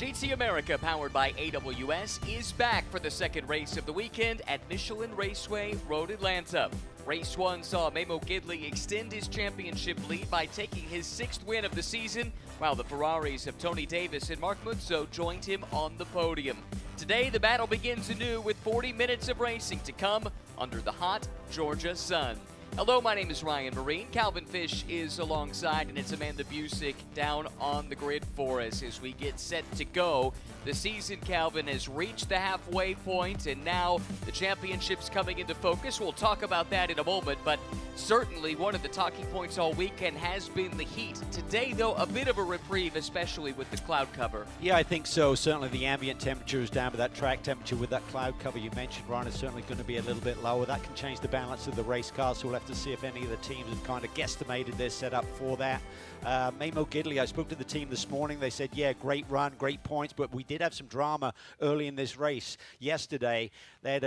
GT America, powered by AWS, is back for the second race of the weekend at Michelin Raceway, Road Atlanta. Race 1 saw Memo Gidley extend his championship lead by taking his 6th win of the season, while the Ferraris of Tony Davis and Mark Muzzo joined him on the podium. Today, the battle begins anew with 40 minutes of racing to come under the hot Georgia sun. Hello, my name is Ryan Marine. Calvin Fish is alongside, and it's Amanda Busick down on the grid for us as we get set to go. The season, Calvin, has reached the halfway point, and now the championship's coming into focus. We'll talk about that in a moment, but certainly one of the talking points all weekend has been the heat. Today, though, a bit of a reprieve, especially with the cloud cover. Yeah, I think so. Certainly the ambient temperature is down, but that track temperature with that cloud cover you mentioned, Ryan, is certainly going to be a little bit lower. That can change the balance of the race car, so we'll have to see if any of the teams have kind of guesstimated their setup for that. Memo Gidley, I spoke to the team this morning. They said, yeah, great run, great points, but we did have some drama early in this race yesterday. They had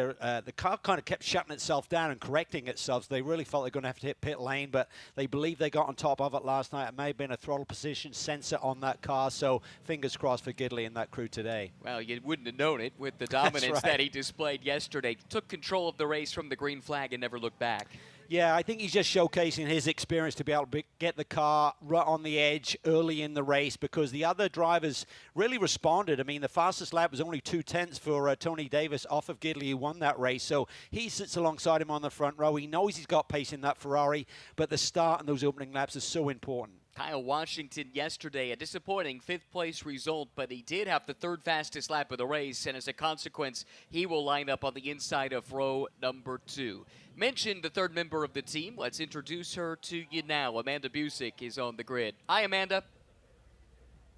the car kind of kept shutting itself down and correcting itself, so they really felt they're going to have to hit pit lane, but they believe they got on top of it last night. It may have been a throttle position sensor on that car, so fingers crossed for Gidley and that crew today. Well, you wouldn't have known it with the dominance that he displayed yesterday. Took control of the race from the green flag and never looked back. Yeah, I think he's just showcasing his experience to be able to get the car right on the edge early in the race, because the other drivers really responded. I mean, the fastest lap was only 2/10 for Tony Davis off of Gidley, who won that race. So he sits alongside him on the front row. He knows he's got pace in that Ferrari, but the start and those opening laps is so important. Kyle Washington yesterday, a disappointing 5th place result, but he did have the 3rd fastest lap of the race, and as a consequence, he will line up on the inside of row number 2. Mentioned the 3rd member of the team. Let's introduce her to you now. Amanda Busick is on the grid. Hi, Amanda.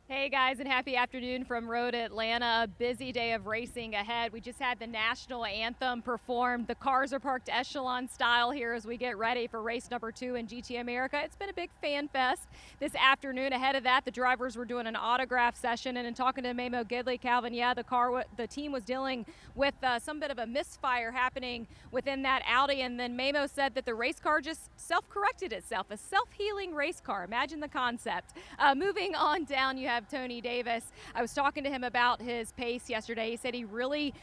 Hey guys, and happy afternoon from Road Atlanta. A busy day of racing ahead. We just had the national anthem performed. The cars are parked echelon style here as we get ready for race number 2 in GT America. It's been a big fan fest this afternoon. Ahead of that, the drivers were doing an autograph session, and in talking to Memo Gidley, Calvin, yeah, the team was dealing with some bit of a misfire happening within that Audi, and then Memo said that the race car just self-corrected itself, a self-healing race car. Imagine the concept. Moving on down, you have Tony Davis. I was talking to him about his pace yesterday. He said he really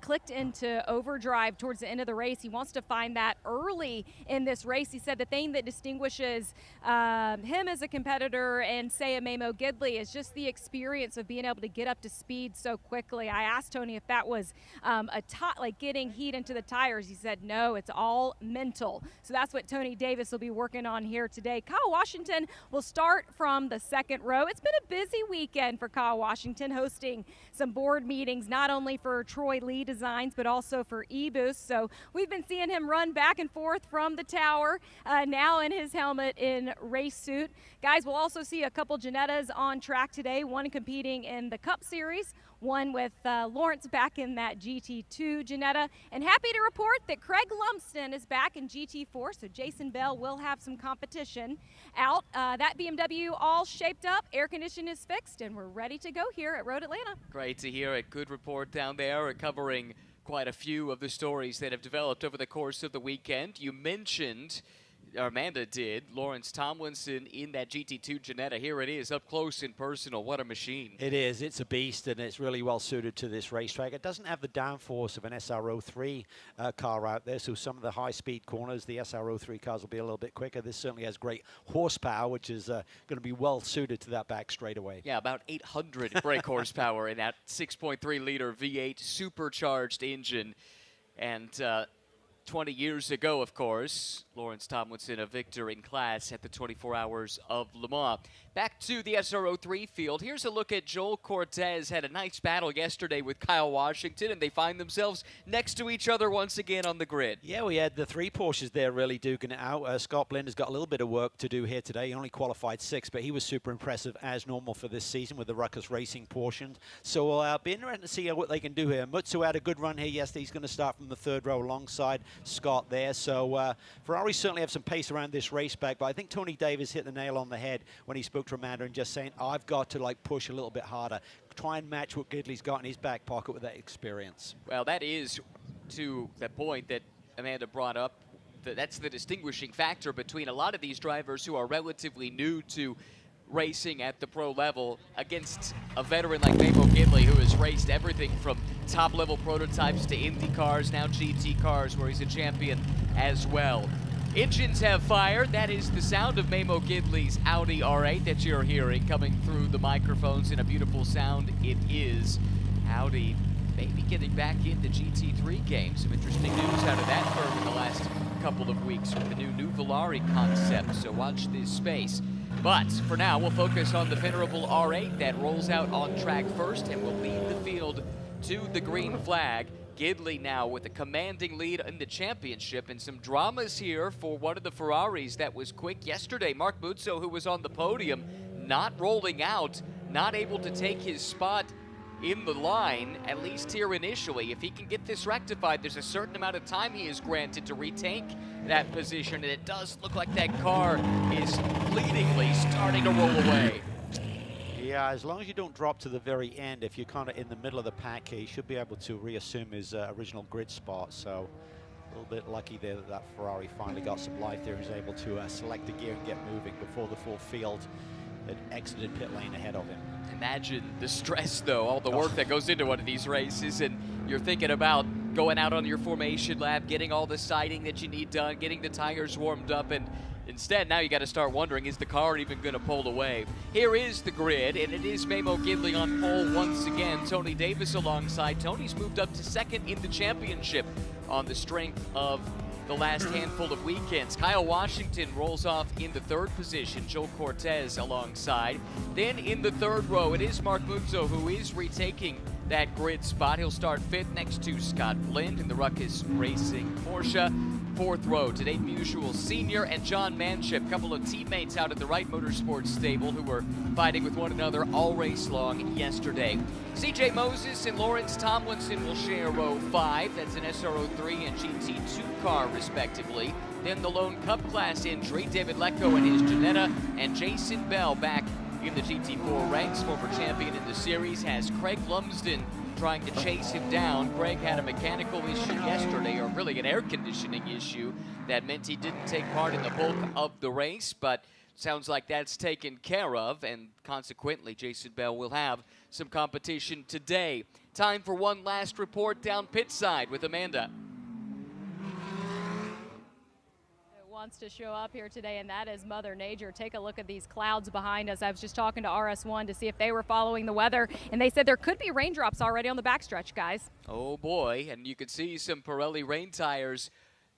clicked into overdrive towards the end of the race. He wants to find that early in this race. He said the thing that distinguishes him as a competitor and, say, a Memo Gidley is just the experience of being able to get up to speed so quickly. I asked Tony if that was like getting heat into the tires. He said, no, it's all mental. So that's what Tony Davis will be working on here today. Kyle Washington will start from the 2nd row. It's been a busy weekend for Kyle Washington, hosting some board meetings, not only for Troy Lee Designs, but also for eBoost. So we've been seeing him run back and forth from the tower, now in his helmet in race suit. Guys, we'll also see a couple Ginettas on track today, one competing in the Cup Series, one with Lawrence back in that GT2 Ginetta. And happy to report that Craig Lumsden is back in GT4, so Jason Bell will have some competition out. That BMW all shaped up, air conditioning is fixed, and we're ready to go here at Road Atlanta. Great to hear it. Good report down there, covering quite a few of the stories that have developed over the course of the weekend. You mentioned, Amanda did, Lawrence Tomlinson in that GT2 Ginetta. Here it is, up close and personal. What a machine. It is. It's a beast, and it's really well suited to this racetrack. It doesn't have the downforce of an SRO 3 car out there, so some of the high-speed corners, the SRO 3 cars will be a little bit quicker. This certainly has great horsepower, which is going to be well suited to that back straightaway. Yeah, about 800 brake horsepower in that 6.3-liter V8 supercharged engine. And 20 years ago, of course, Lawrence Tomlinson a victor in class at the 24 Hours of Le Mans. Back to the SRO3 field. Here's a look at Joel Cortez. Had a nice battle yesterday with Kyle Washington, and they find themselves next to each other once again on the grid. Yeah, we had the 3 Porsches there really duking it out. Scott Blinder's got a little bit of work to do here today. He only qualified 6th, but he was super impressive as normal for this season with the Ruckus Racing portion. So we'll be interested to see what they can do here. Mutsu had a good run here yesterday. He's going to start from the 3rd row alongside Scott there. So Ferrari certainly have some pace around this race back, but I think Tony Davis hit the nail on the head when he spoke to Amanda and just saying, I've got to like push a little bit harder, try and match what Gidley's got in his back pocket with that experience. Well, that is to the point that Amanda brought up. That's the distinguishing factor between a lot of these drivers who are relatively new to racing at the pro level against a veteran like Memo Gidley, who has raced everything from top-level prototypes to Indy cars, now GT cars, where he's a champion as well. Engines have fired. That is the sound of Memo Gidley's Audi R8 that you're hearing coming through the microphones in a beautiful sound. It is Audi maybe getting back into GT3 game. Some interesting news out of that firm in the last couple of weeks with the new Volare concept, so watch this space. But for now, we'll focus on the venerable R8 that rolls out on track first and will lead the field to the green flag. Gidley now with a commanding lead in the championship, and some dramas here for one of the Ferraris that was quick yesterday. Mark Muzzo, who was on the podium, not rolling out, not able to take his spot in the line, at least here initially. If he can get this rectified, there's a certain amount of time he is granted to retake that position, and it does look like that car is fleetingly starting to roll away. Yeah, as long as you don't drop to the very end, if you're kind of in the middle of the pack here, he should be able to reassume his original grid spot. So a little bit lucky there that that Ferrari finally got some life there. He was able to select the gear and get moving before the full field had exited pit lane ahead of him. Imagine the stress, though, all the work that goes into one of these races, and you're thinking about going out on your formation lap, getting all the siding that you need done, getting the tires warmed up, and instead, now you got to start wondering, is the car even going to pull away? Here is the grid, and it is Memo Gidley on pole once again. Tony Davis alongside. Tony's moved up to second in the championship on the strength of the last handful of weekends. Kyle Washington rolls off in the third position. Joel Cortez alongside. Then in the third row, it is Mark Muzzo who is retaking that grid spot. He'll start fifth next to Scott Blind in the Ruckus Racing Porsche. Fourth row, today Musial Sr. and John Manship, couple of teammates out at the Wright Motorsports stable who were fighting with one another all race long yesterday. CJ Moses and Lawrence Tomlinson will share row 5. That's an SRO 3 and GT2 car, respectively. Then the Lone Cup class entry, David Lecco and his Ginetta, and Jason Bell back in the GT4 ranks. Former champion in the series has Craig Lumsden trying to chase him down. Craig had a mechanical issue yesterday, or really an air conditioning issue, that meant he didn't take part in the bulk of the race, but sounds like that's taken care of, and consequently Jason Bell will have some competition today. Time for one last report down pit side with Amanda. Wants to show up here today, and that is Mother Nature. Take a look at these clouds behind us. I was just talking to RS1 to see if they were following the weather, and they said there could be raindrops already on the backstretch, guys. Oh boy, and you could see some Pirelli rain tires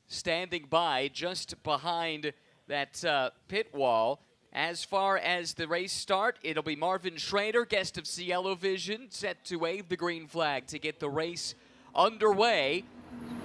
standing by just behind that pit wall. As far as the race start, it'll be Marvin Schrader, guest of Cielo Vision, set to wave the green flag to get the race underway.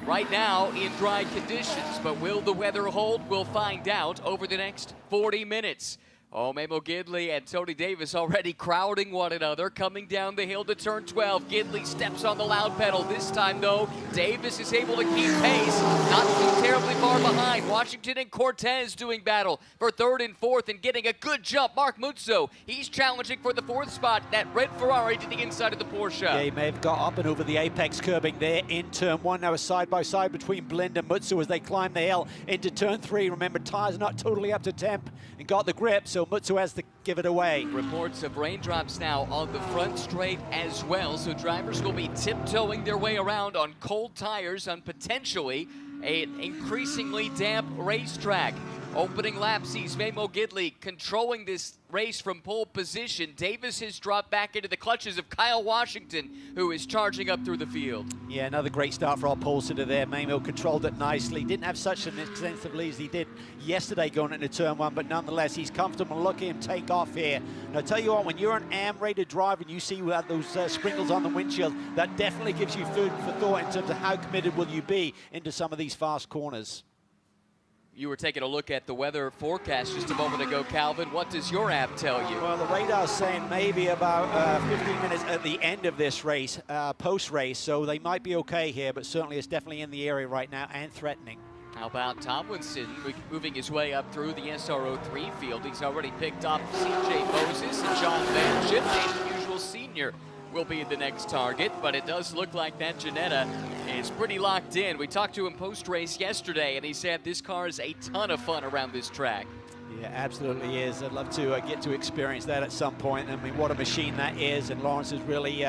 Right now in dry conditions, but will the weather hold? We'll find out over the next 40 minutes. Oh, Memo Gidley and Tony Davis already crowding one another, coming down the hill to turn 12. Gidley steps on the loud pedal. This time, though, Davis is able to keep pace, not too terribly far behind. Washington and Cortez doing battle for third and fourth and getting a good jump. Mark Muzzo, he's challenging for the fourth spot. That red Ferrari to the inside of the Porsche. Yeah, he may have got up and over the apex curbing there in turn 1. Now a side-by-side between Blind and Muzzo as they climb the hill into turn 3. Remember, tires not totally up to temp and got the grip, so Muzzo has to give it away. Reports of raindrops now on the front straight as well, so drivers will be tiptoeing their way around on cold tires on potentially an increasingly damp racetrack. Opening lap sees Memo Gidley controlling this race from pole position. Davis has dropped back into the clutches of Kyle Washington, who is charging up through the field. Yeah, another great start for our pole sitter there. Memo controlled it nicely. Didn't have such an extensive lead as he did yesterday going into turn 1, but nonetheless, he's comfortable. Look at him take off here. And I'll tell you what, when you're an AM-rated driver and you see those sprinkles on the windshield, that definitely gives you food for thought in terms of how committed will you be into some of these fast corners. You were taking a look at the weather forecast just a moment ago, Calvin. What does your app tell you? Well, the radar's saying maybe about 15 minutes at the end of this race, post-race, so they might be okay here, but certainly it's definitely in the area right now and threatening. How about Tomlinson moving his way up through the SRO 3 field? He's already picked up CJ Moses and John Manship. And Musial Sr. will be the next target, but it does look like that Ginetta is pretty locked in. We talked to him post-race yesterday, and he said this car is a ton of fun around this track. Yeah, Yeah, absolutely is. I'd love to get to experience that at some point. I mean, what a machine that is, and Lawrence has really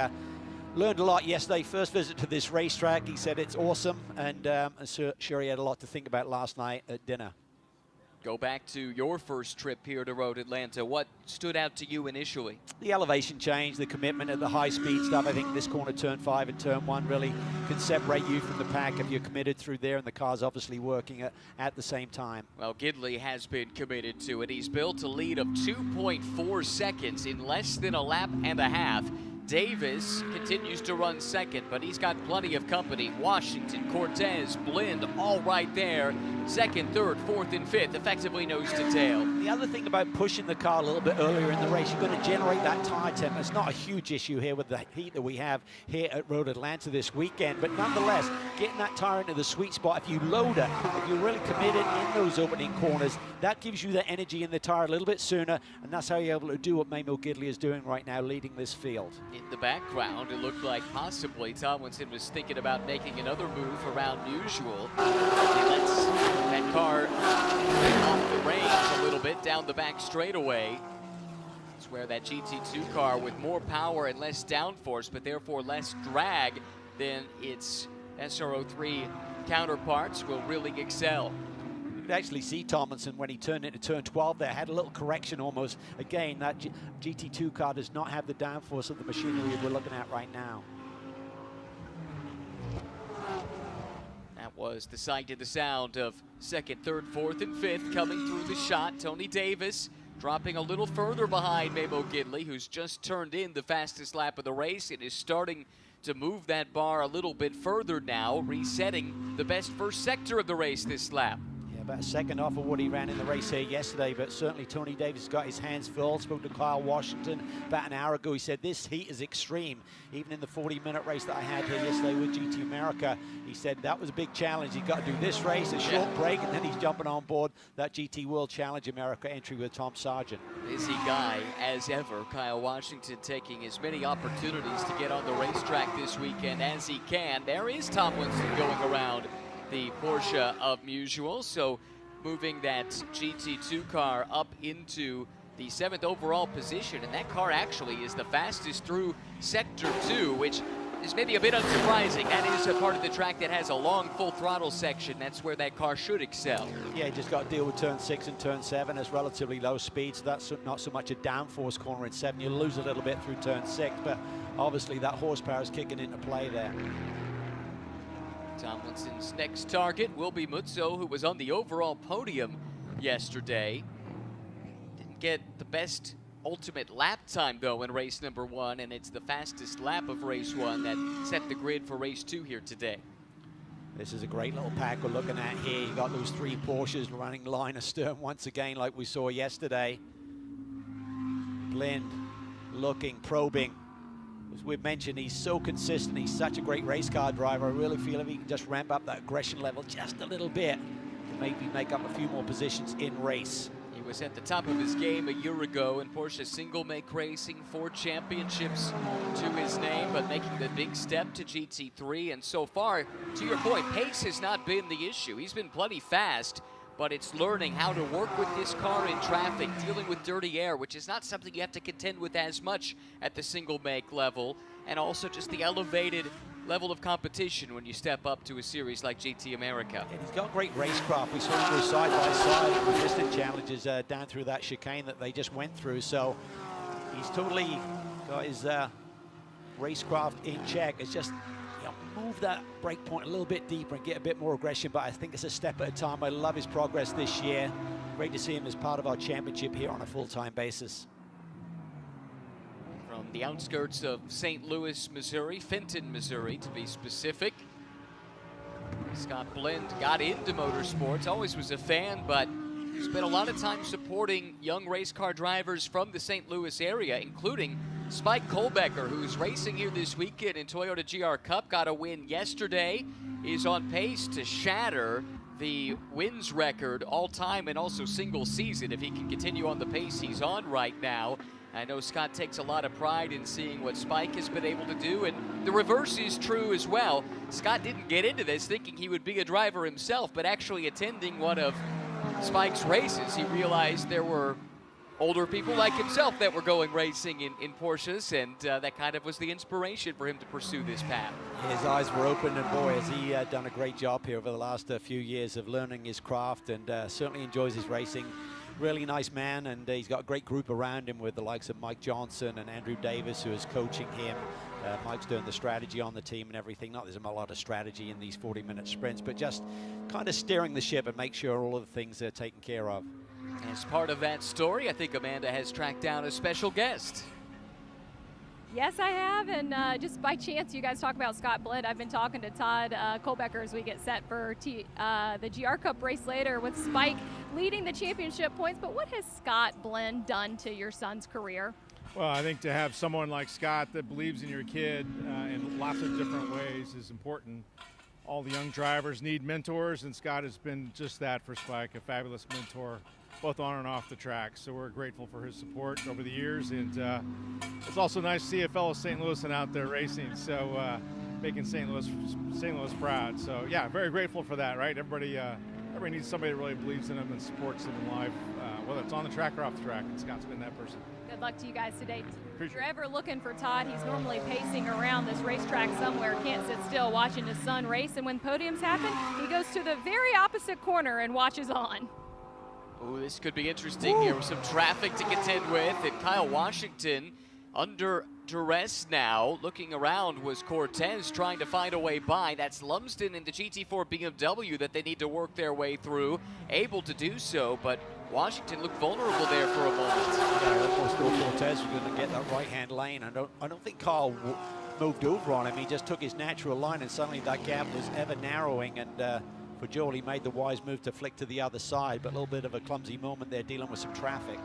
learned a lot yesterday. First visit to this racetrack, he said it's awesome, and I'm sure he had a lot to think about last night at dinner. Go back to your first trip here to Road Atlanta. What stood out to you initially? The elevation change, the commitment at the high-speed stuff. I think this corner, turn 5 and turn 1, really can separate you from the pack if you're committed through there, and the car's obviously working at the same time. Well, Gidley has been committed to it. He's built a lead of 2.4 seconds in less than a lap and a half. Davis continues to run second, but he's got plenty of company. Washington, Cortez, Blind, all right there. Second, third, fourth, and fifth, effectively nose to tail. The other thing about pushing the car a little bit earlier in the race, you're going to generate that tire temp. It's not a huge issue here with the heat that we have here at Road Atlanta this weekend, but nonetheless, getting that tire into the sweet spot, if you load it, if you're really committed in those opening corners, that gives you the energy in the tire a little bit sooner, and that's how you're able to do what Memo Gidley is doing right now, leading this field. In the background, it looked like possibly Tomlinson was thinking about making another move around usual. He lets that car off the reins a little bit down the back straightaway. It's where that GT2 car with more power and less downforce, but therefore less drag than its SRO3 counterparts, will really excel. You could actually see Tomlinson when he turned into turn 12 there, had a little correction almost. Again, that GT2 car does not have the downforce of the machinery we're looking at right now. That was the sight and the sound of second, third, fourth, and fifth coming through the shot. Tony Davis dropping a little further behind Memo Gidley, who's just turned in the fastest lap of the race and is starting to move that bar a little bit further now, resetting the best first sector of the race this lap. About a second off of what he ran in the race here yesterday, but certainly Tony Davis has got his hands full. Spoke to Kyle Washington about an hour ago. He said this heat is extreme. Even in the 40-minute race that I had here yesterday with GT America, he said that was a big challenge. He's got to do this race, a short break, and then he's jumping on board that GT World Challenge America entry with Tom Sargent. Busy guy as ever. Kyle Washington taking as many opportunities to get on the racetrack this weekend as he can. There is Tomlinson going around the Porsche of Musial, so moving that GT2 car up into the 7th overall position, and that car actually is the fastest through Sector 2, which is maybe a bit unsurprising. That is a part of the track that has a long full throttle section. That's where that car should excel. Yeah, you just got to deal with turn 6 and turn 7. It's relatively low speed, so that's not so much a downforce corner in 7. You lose a little bit through turn 6, but obviously that horsepower is kicking into play there. Tomlinson's next target will be Mutzo, who was on the overall podium yesterday. Didn't get the best ultimate lap time, though, in race number 1, and it's the fastest lap of race 1 that set the grid for race 2 here today. This is a great little pack we're looking at here. You got those 3 Porsches running line astern once again like we saw yesterday. Blind, looking, probing. As we've mentioned, he's so consistent. He's such a great race car driver. I really feel if he can just ramp up that aggression level just a little bit, to maybe make up a few more positions in race. He was at the top of his game a year ago in Porsche single make racing, 4 championships to his name, but making the big step to GT3. And so far, to your point, pace has not been the issue. He's been plenty fast, but it's learning how to work with this car in traffic, dealing with dirty air, which is not something you have to contend with as much at the single make level, and also just the elevated level of competition when you step up to a series like GT America. And he's got great racecraft. We saw him go side by side with distant challenges down through that chicane that they just went through, so he's totally got his racecraft in check. It's just, move that break point a little bit deeper and get a bit more aggression, but I think it's a step at a time. I love his progress this year. Great to see him as part of our championship here on a full-time basis. From the outskirts of St. Louis, Missouri, Fenton, Missouri to be specific, Scott Blind got into motorsports, always was a fan, but spent a lot of time supporting young race car drivers from the St. Louis area, including Spike Kohlbecker, who's racing here this weekend in Toyota GR Cup, got a win yesterday, is on pace to shatter the wins record all-time and also single season if he can continue on the pace he's on right now. I know Scott takes a lot of pride in seeing what Spike has been able to do, and the reverse is true as well. Scott didn't get into this thinking he would be a driver himself, but actually attending one of Spike's races, he realized there were older people like himself that were going racing in Porsches, and that kind of was the inspiration for him to pursue this path. His eyes were open, and boy, has he done a great job here over the last few years of learning his craft, and certainly enjoys his racing. Really nice man, and he's got a great group around him with the likes of Mike Johnson and Andrew Davis, who is coaching him. Mike's doing the strategy on the team and everything. Not there's a lot of strategy in these 40-minute sprints, but just kind of steering the ship and make sure all of the things are taken care of. As part of that story, I think Amanda has tracked down a special guest. Yes, I have, and just by chance, you guys talk about Scott Blind. I've been talking to Todd Kohlbecker as we get set for the GR Cup race later with Spike leading the championship points. But what has Scott Blind done to your son's career? Well, I think to have someone like Scott that believes in your kid in lots of different ways is important. All the young drivers need mentors, and Scott has been just that for Spike, a fabulous mentor, both on and off the track. So we're grateful for his support over the years, and it's also nice to see a fellow St. Louisan out there racing, so making St. Louis proud. So yeah, very grateful for that, right? Everybody needs somebody that really believes in them and supports them in life, whether it's on the track or off the track, and Scott's been that person. Good luck to you guys today. Appreciate If you're ever looking for Todd, he's normally pacing around this racetrack somewhere, can't sit still watching his son race, and when podiums happen, he goes to the very opposite corner and watches on. Oh, this could be interesting here with some traffic to contend with, and Kyle Washington under duress now. Looking around was Cortez trying to find a way by. That's Lumsden in the GT4 BMW that they need to work their way through. Able to do so, but Washington looked vulnerable there for a moment. Yeah, almost thought Cortez was going to get that right-hand lane. I don't think Kyle moved over on him. He just took his natural line, and suddenly that gap was ever narrowing, and for Joel, he made the wise move to flick to the other side, but a little bit of a clumsy moment there dealing with some traffic.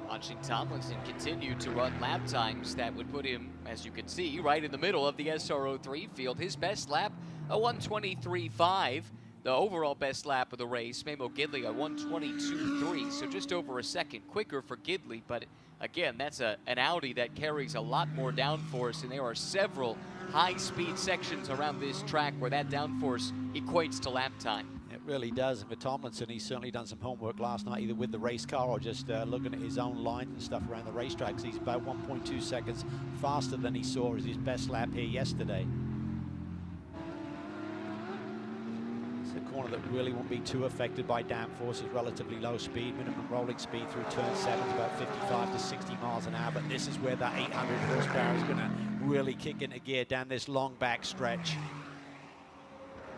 Watching Tomlinson continue to run lap times that would put him, as you can see, right in the middle of the SRO 3 field. His best lap, a 1:23.5. The overall best lap of the race, Memo Gidley, a 1:22.3, so just over a second quicker for Gidley. But again, that's an Audi that carries a lot more downforce, and there are several high-speed sections around this track where that downforce equates to lap time. It really does, and for Tomlinson, he's certainly done some homework last night, either with the race car or just looking at his own lines and stuff around the racetrack. So he's about 1.2 seconds faster than he saw as his best lap here yesterday. It's a corner that really won't be too affected by downforce. It's relatively low speed, minimum rolling speed through turn 7 is about 55 to 60 miles an hour, but this is where that 800 horsepower is going to really kick into gear down this long back stretch.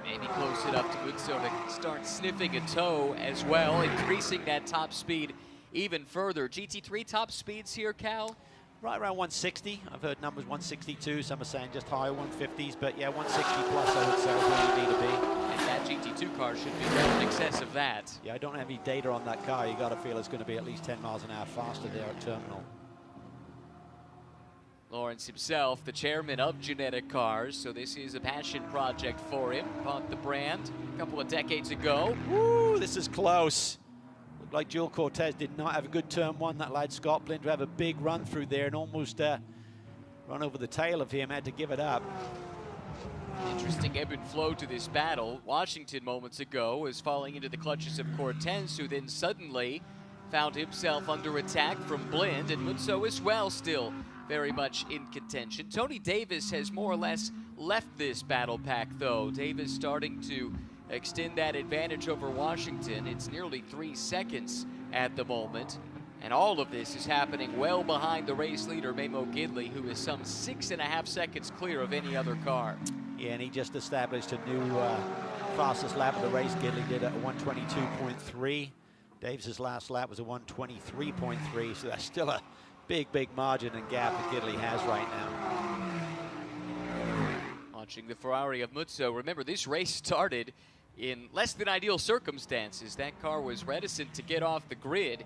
Maybe close enough to Woodso to start sniffing a toe as well, increasing that top speed even further. GT3 top speeds here, Cal? Right around 160. I've heard numbers 162. Some are saying just higher 150s, but yeah, 160 plus I would say is where you need to be. And that GT2 car should be well in excess of that. Yeah, I don't have any data on that car. You got to feel it's going to be at least 10 miles an hour faster there at terminal. Lawrence himself, the chairman of Genetic Cars, so this is a passion project for him. Bought the brand a couple of decades ago. Woo, this is close. Looked like Joel Cortez did not have a good turn 1. That allowed Scott Blind to have a big run through there and almost run over the tail of him, had to give it up. Interesting ebb and flow to this battle. Washington moments ago was falling into the clutches of Cortez, who then suddenly found himself under attack from Blind, and Musso as well still very much in contention. Tony Davis has more or less left this battle pack, though. Davis starting to extend that advantage over Washington. It's nearly 3 seconds at the moment, and all of this is happening well behind the race leader, Memo Gidley, who is some 6.5 seconds clear of any other car. Yeah, and he just established a new fastest lap of the race. Gidley did at 122.3. Davis's last lap was a 123.3, so that's still a big margin and gap that Gidley has right now. Watching the Ferrari of Musso. Remember, this race started in less than ideal circumstances. That car was reticent to get off the grid.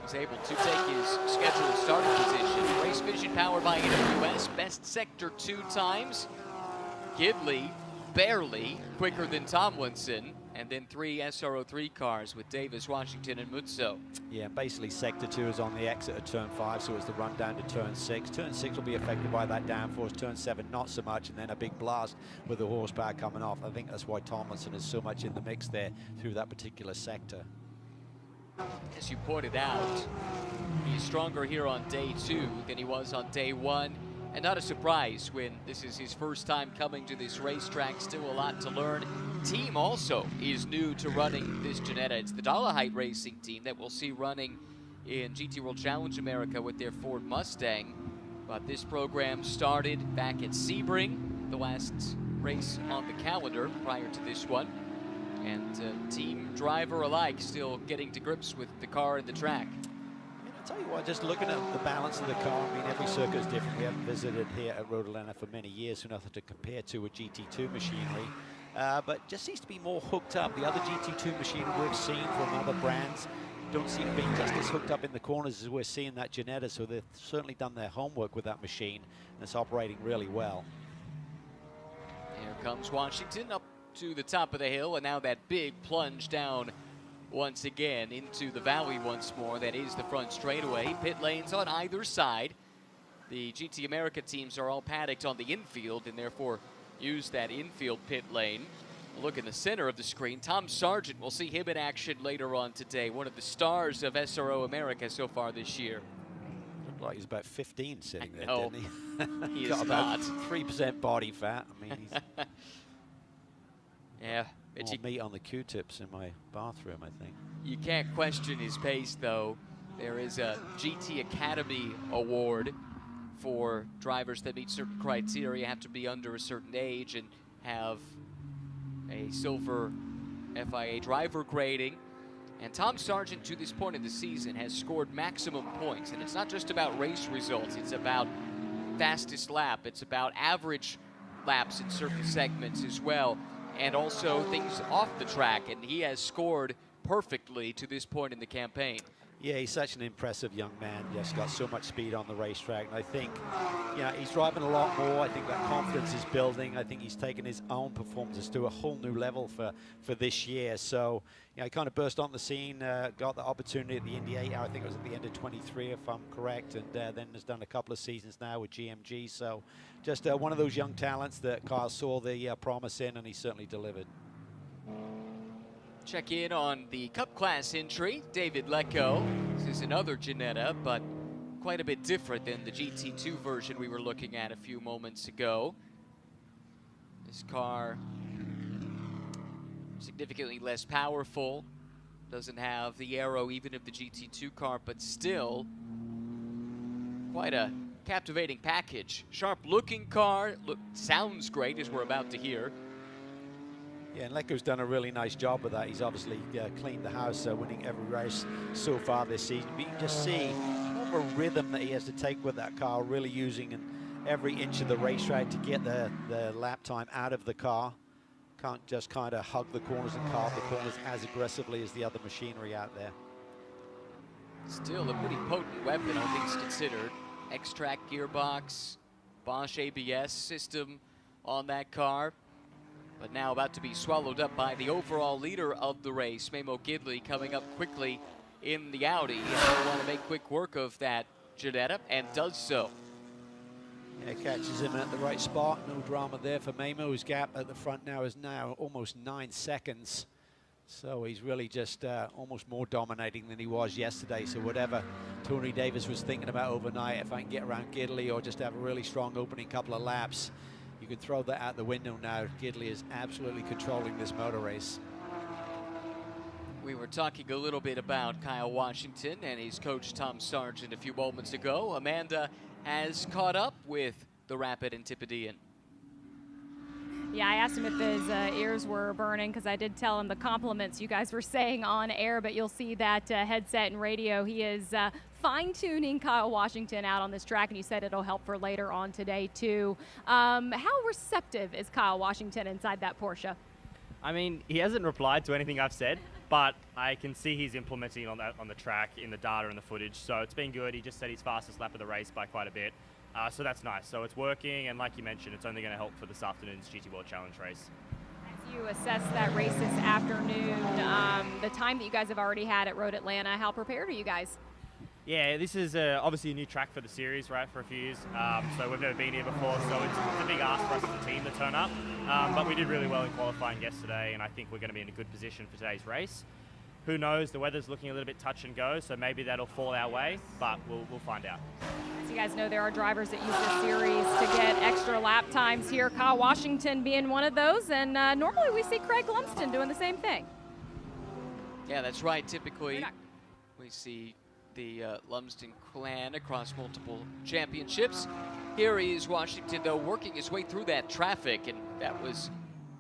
Was able to take his scheduled starting position. Race vision powered by AWS. Best sector 2 times. Gidley barely quicker than Tomlinson. and then 3 SRO3 cars with Davis, Washington, and Mutso. Yeah, basically Sector 2 is on the exit of Turn 5, so it's the run down to Turn 6. Turn 6 will be affected by that downforce, Turn 7 not so much, and then a big blast with the horsepower coming off. I think that's why Tomlinson is so much in the mix there through that particular sector. As you pointed out, he's stronger here on day 2 than he was on day 1. And not a surprise when this is his first time coming to this racetrack. Still a lot to learn. Team also is new to running this Ginetta. It's the Dollarhide Racing team that we'll see running in GT World Challenge America with their Ford Mustang. But this program started back at Sebring, the last race on the calendar prior to this one. And team driver alike still getting to grips with the car and the track. I'll tell you what, just looking at the balance of the car, I mean, every circuit is different. We haven't visited here at Road Atlanta for many years, so nothing to compare to with GT2 machinery. But just seems to be more hooked up. The other GT2 machinery we've seen from other brands don't seem to be just as hooked up in the corners as we're seeing that Ginetta, so they've certainly done their homework with that machine, and it's operating really well. Here comes Washington up to the top of the hill, and now that big plunge down once again into the valley once more. That is the front straightaway. Pit lanes on either side. The GT America teams are all paddocked on the infield and therefore use that infield pit lane. Look in the center of the screen. Tom Sargent, we'll see him in action later on today. One of the stars of SRO America so far this year. Looked like he's about 15 sitting there, No, didn't he? he Got is about not. 3% body fat. I mean, he's Yeah. more meat on the Q-tips in my bathroom, I think. You can't question his pace, though. There is a GT Academy award for drivers that meet certain criteria, have to be under a certain age and have a silver FIA driver grading. And Tom Sargent, to this point in the season, has scored maximum points. And it's not just about race results. It's about fastest lap. It's about average laps in certain segments as well. And also things off the track. And he has scored perfectly to this point in the campaign. Yeah, he's such an impressive young man. Yes, got so much speed on the racetrack. And I think, you know, he's driving a lot more. I think that confidence is building. I think he's taken his own performances to a whole new level for this year. So, you know, he kind of burst on the scene, got the opportunity at the Indy 8. I think it was at the end of 23, if I'm correct. And then has done a couple of seasons now with GMG. So just one of those young talents that Kyle saw the promise in, and he certainly delivered. Check in on the Cup Class entry, David Lecco. This is another Ginetta, but quite a bit different than the GT2 version we were looking at a few moments ago. This car significantly less powerful, doesn't have the aero even of the GT2 car, but still quite a captivating package. Sharp looking car, sounds great as we're about to hear. Yeah, and Lecco's done a really nice job with that. He's obviously cleaned the house, winning every race so far this season. But you can just see more of a rhythm that he has to take with that car, really using every inch of the racetrack to get the lap time out of the car. Can't just kind of hug the corners and carve the corners as aggressively as the other machinery out there. Still a pretty potent weapon, all things considered. X-Track gearbox, Bosch ABS system on that car. But now about to be swallowed up by the overall leader of the race, Memo Gidley, coming up quickly in the Audi. And he'll want to make quick work of that Ginetta, and does so. Yeah, catches him at the right spot. No drama there for Memo. His gap at the front now is almost 9 seconds. So he's really just almost more dominating than he was yesterday. So whatever Tony Davis was thinking about overnight, if I can get around Gidley or just have a really strong opening couple of laps, you could throw that out the window now. Gidley is absolutely controlling this motor race. We were talking a little bit about Kyle Washington and his coach Tom Sargent a few moments ago. Amanda has caught up with the Rapid Antipodean. Yeah, I asked him if his ears were burning because I did tell him the compliments you guys were saying on air, but you'll see that headset and radio. He is fine-tuning Kyle Washington out on this track, and he said it'll help for later on today, too. How receptive is Kyle Washington inside that Porsche? I mean, he hasn't replied to anything I've said, but I can see he's implementing on the track in the data and the footage, so it's been good. He just set his fastest lap of the race by quite a bit. So that's nice. So it's working, and like you mentioned, it's only going to help for this afternoon's GT World Challenge race. As you assess that race this afternoon, the time that you guys have already had at Road Atlanta, how prepared are you guys? Yeah, this is obviously a new track for the series, right, for a few years. So we've never been here before, so it's a big ask for us as a team to turn up. But we did really well in qualifying yesterday, and I think we're going to be in a good position for today's race. Who knows, the weather's looking a little bit touch and go, so maybe that'll fall our way, but we'll find out. As you guys know, there are drivers that use this series to get extra lap times here, Kyle Washington being one of those, and normally we see Craig Lumsden doing the same thing. Yeah, that's right. Typically, we see the Lumsden clan across multiple championships. Here is Washington, though, working his way through that traffic, and that was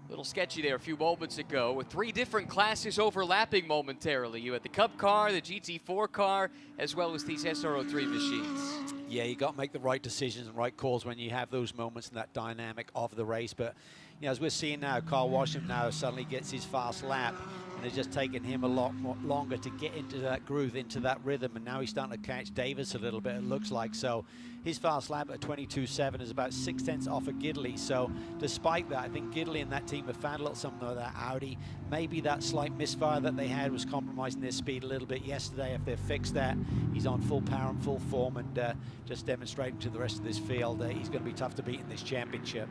a little sketchy there a few moments ago with 3 different classes overlapping momentarily. You had the Cup car, the GT4 car, as well as these SRO3 machines. Yeah, you got to make the right decisions and right calls when you have those moments in that dynamic of the race. But you know, as we're seeing now, Kyle Washington now suddenly gets his fast lap, and it's just taken him a lot more longer to get into that groove, into that rhythm, and now he's starting to catch Davis a little bit, it looks like. So his fast lap at 22.7 is about 6/10 off of Gidley. So despite that, I think Gidley and that team have found a little something with that Audi. Maybe that slight misfire that they had was compromising their speed a little bit yesterday. If they fix that, he's on full power and full form, and just demonstrating to the rest of this field he's going to be tough to beat in this championship.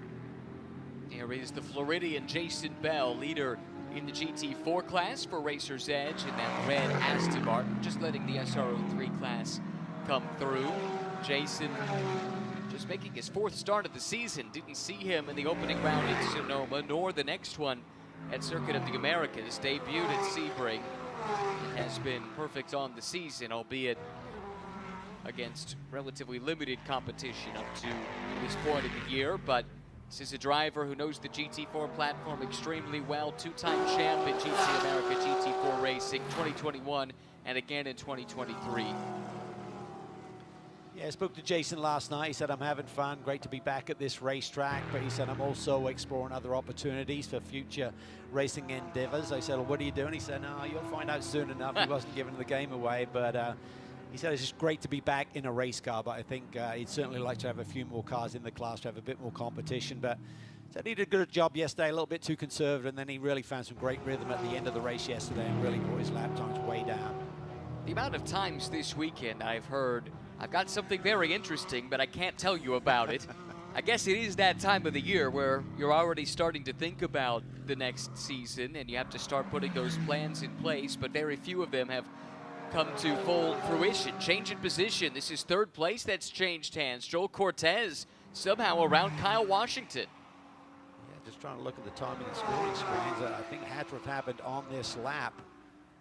Here is the Floridian Jason Bell, leader in the GT4 class for Racer's Edge in that red Aston Martin, just letting the SRO3 class come through. Jason just making his 4th start of the season. Didn't see him in the opening round at Sonoma, nor the next one at Circuit of the Americas. Debuted at Sebring. Has been perfect on the season, albeit against relatively limited competition up to this point of the year. But this is a driver who knows the GT4 platform extremely well. 2-time champ in GT America GT4 racing, 2021 and again in 2023. Yeah, I spoke to Jason last night. He said, I'm having fun, great to be back at this racetrack, but he said, I'm also exploring other opportunities for future racing endeavors. I said, well, what are you doing? He said, no, you'll find out soon enough. He wasn't giving the game away, but he said it's just great to be back in a race car, but I think he'd certainly like to have a few more cars in the class to have a bit more competition. But said he did a good job yesterday, a little bit too conservative, and then he really found some great rhythm at the end of the race yesterday and really brought his lap times way down. The amount of times this weekend I've heard, I've got something very interesting, but I can't tell you about it. I guess it is that time of the year where you're already starting to think about the next season and you have to start putting those plans in place, but very few of them have come to full fruition. Change in position. This is 3rd place that's changed hands. Joel Cortez somehow around Kyle Washington. Yeah, just trying to look at the timing and scoring screens. I think it had to have happened on this lap.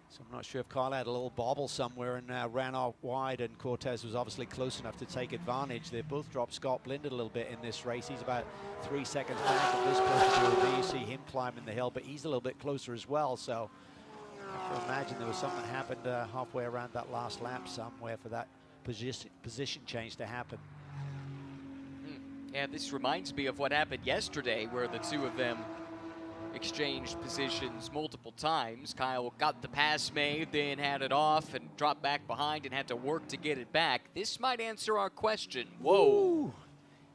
So I'm not sure if Kyle had a little bobble somewhere and ran out wide, and Cortez was obviously close enough to take advantage. They both dropped Scott Blind a little bit in this race. He's about 3 seconds back at this point. You see him climbing the hill, but he's a little bit closer as well. So I can imagine there was something that happened halfway around that last lap somewhere for that position change to happen. Yeah, this reminds me of what happened yesterday where the two of them exchanged positions multiple times. Kyle got the pass made, then had it off and dropped back behind and had to work to get it back. This might answer our question. Whoa. Ooh.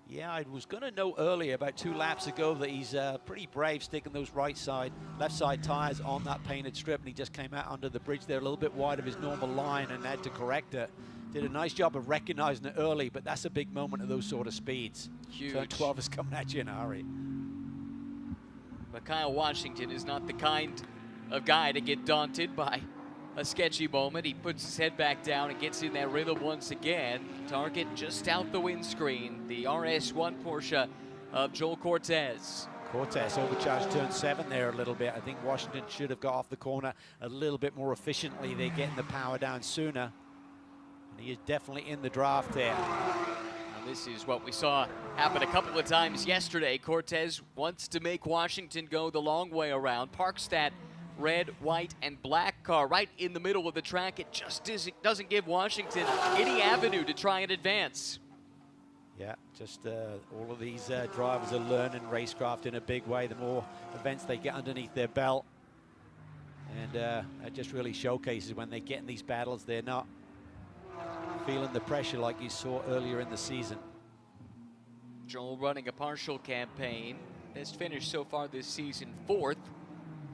Yeah, I was going to know earlier, about 2 laps ago, that he's pretty brave sticking those left side tires on that painted strip, and he just came out under the bridge there a little bit wide of his normal line and had to correct it. Did a nice job of recognizing it early, but that's a big moment at those sort of speeds. Huge. Turn 12 is coming at you in a hurry. But Kyle Washington is not the kind of guy to get daunted by a sketchy moment. He puts his head back down and gets in that rhythm once again. Target just out the windscreen, the RS1 Porsche of Joel Cortez. Cortez overcharged turn 7 there a little bit. I think Washington should have got off the corner a little bit more efficiently. They're getting the power down sooner. And he is definitely in the draft there. This is what we saw happen a couple of times yesterday. Cortez wants to make Washington go the long way around, parks that red, white, and black car right in the middle of the track. It just doesn't give Washington any avenue to try and advance. Yeah, just all of these drivers are learning racecraft in a big way. The more events they get underneath their belt. And it just really showcases when they get in these battles, they're not feeling the pressure like you saw earlier in the season. Joel running a partial campaign. Has finished so far this season 4th.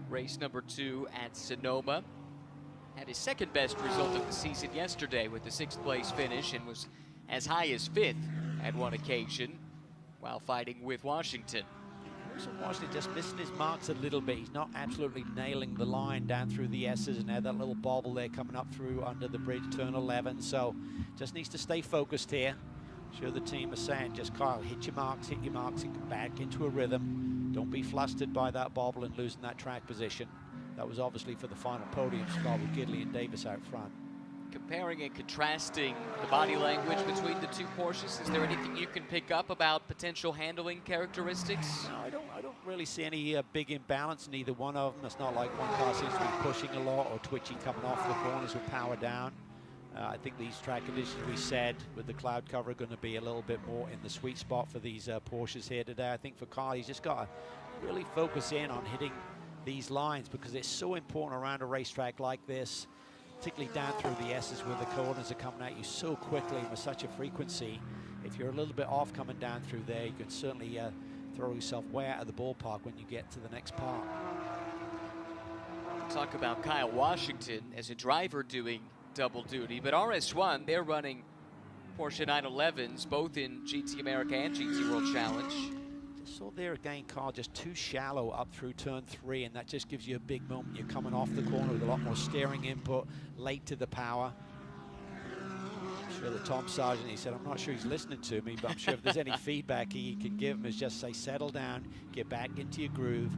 race number 2 at Sonoma. Had his second best result of the season yesterday with the 6th place finish and was as high as 5th at one occasion while fighting with Washington. Washington just missing his marks a little bit. He's not absolutely nailing the line down through the S's, and had that little bobble there coming up through under the bridge, turn 11. So just needs to stay focused here. Sure, the team is saying, just Kyle, hit your marks, and get back into a rhythm. Don't be flustered by that bobble and losing that track position. That was obviously for the final podium spot with Gidley and Davis out front. Comparing and contrasting the body language between the two Porsches, is there anything you can pick up about potential handling characteristics? No, I don't really see any big imbalance in either one of them. It's not like one car seems to be pushing a lot or twitchy coming off the corners with power down. I think these track conditions, we said, with the cloud cover, are going to be a little bit more in the sweet spot for these Porsches here today. I think for Kyle, he's just got to really focus in on hitting these lines, because it's so important around a racetrack like this, particularly down through the S's where the corners are coming at you so quickly and with such a frequency. If you're a little bit off coming down through there, you can certainly throw yourself way out of the ballpark when you get to the next part. Talk about Kyle Washington as a driver doing double duty, but RS1, they're running Porsche 911s both in GT America and GT World Challenge. Just saw there again, Carl, just too shallow up through turn 3, and that just gives you a big moment. You're coming off the corner with a lot more steering input, late to the power. I'm sure that Tom Sargent, he said, I'm not sure he's listening to me, but I'm sure if there's any feedback he can give him is just say, settle down, get back into your groove.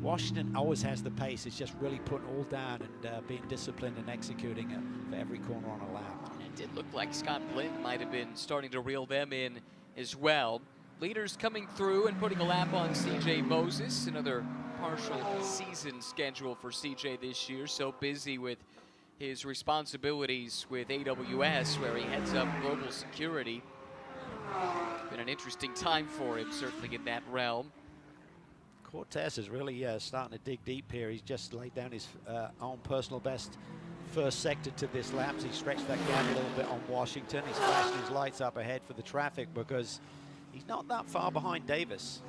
Washington always has the pace. It's just really putting all down and being disciplined and executing it for every corner on a lap. It did look like Scott Blind might have been starting to reel them in as well. Leaders coming through and putting a lap on CJ Moses, another partial season schedule for CJ this year. So busy with his responsibilities with AWS, where he heads up global security. Been an interesting time for him, certainly in that realm. Cortez is really starting to dig deep here. He's just laid down his own personal best first sector to this lap. So he stretched that gap a little bit on Washington. He's flashing his lights up ahead for the traffic because he's not that far behind Davis.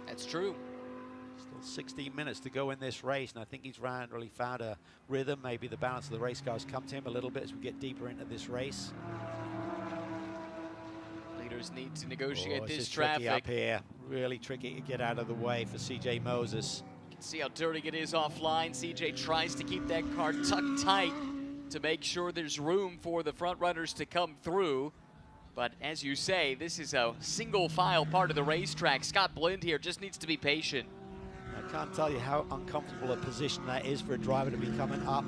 That's true. Still 16 minutes to go in this race, and I think he's really found a rhythm. Maybe the balance of the race cars come to him a little bit as we get deeper into this race. Leaders need to negotiate this traffic traffic up here. Really tricky to get out of the way for CJ Moses. You can see how dirty it is offline. CJ tries to keep that car tucked tight to make sure there's room for the front runners to come through. But as you say, this is a single file part of the racetrack. Scott Blind here just needs to be patient. I can't tell you how uncomfortable a position that is for a driver to be coming up